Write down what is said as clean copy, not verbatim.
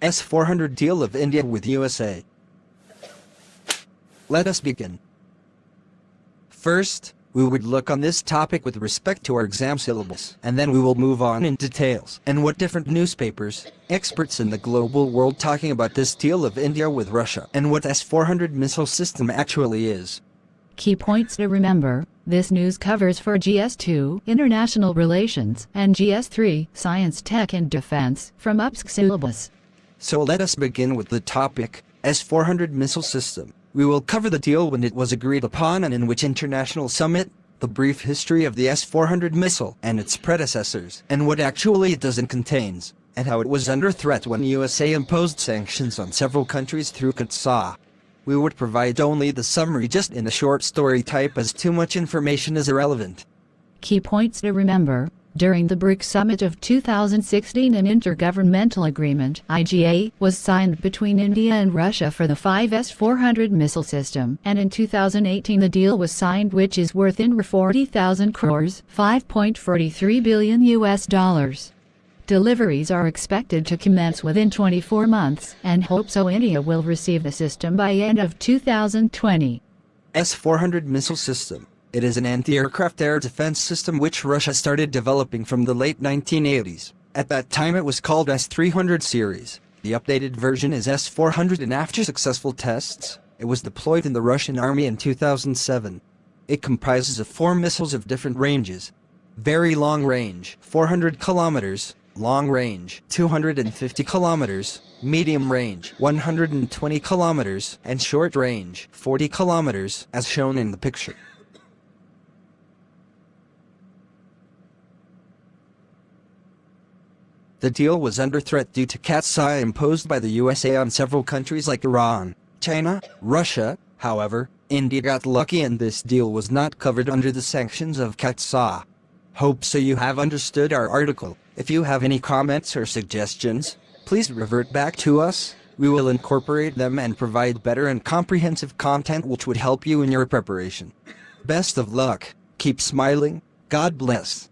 S-400 deal of India with USA. Let us begin. First, we would look on this topic with respect to our exam syllabus, and then we will move on in details and what different newspapers, experts in the global world talking about this deal of India with Russia, and what S-400 missile system actually is. Key points to remember: this news covers for GS2 International Relations and GS3 Science, Tech and Defense from UPSC syllabus. So let us begin with the topic, S-400 missile system. We will cover the deal when it was agreed upon and in which international summit, the brief history of the S-400 missile and its predecessors, and what actually it does and contains, and how it was under threat when USA imposed sanctions on several countries through CAATSA. We would provide only the summary just in a short story type as too much information is irrelevant. Key points to remember: during the BRICS Summit of 2016, an intergovernmental agreement (IGA) was signed between India and Russia for the 5 S-400 missile system, and in 2018 the deal was signed, which is worth in 40,000 crores, $5.43 billion US. Deliveries are expected to commence within 24 months, and hope so India will receive the system by end of 2020. S-400 missile system. It is an anti-aircraft air defense system which Russia started developing from the late 1980s. At that time it was called S-300 series. The updated version is S-400, and after successful tests, it was deployed in the Russian army in 2007. It comprises of 4 missiles of different ranges. Very long range, 400 kilometers, long range, 250 kilometers, medium range, 120 kilometers, and short range, 40 kilometers, as shown in the picture. The deal was under threat due to CAATSA imposed by the USA on several countries like Iran, China, Russia. However, India got lucky and this deal was not covered under the sanctions of CAATSA. Hope so you have understood our article. If you have any comments or suggestions, please revert back to us. We will incorporate them and provide better and comprehensive content which would help you in your preparation. Best of luck. Keep smiling. God bless.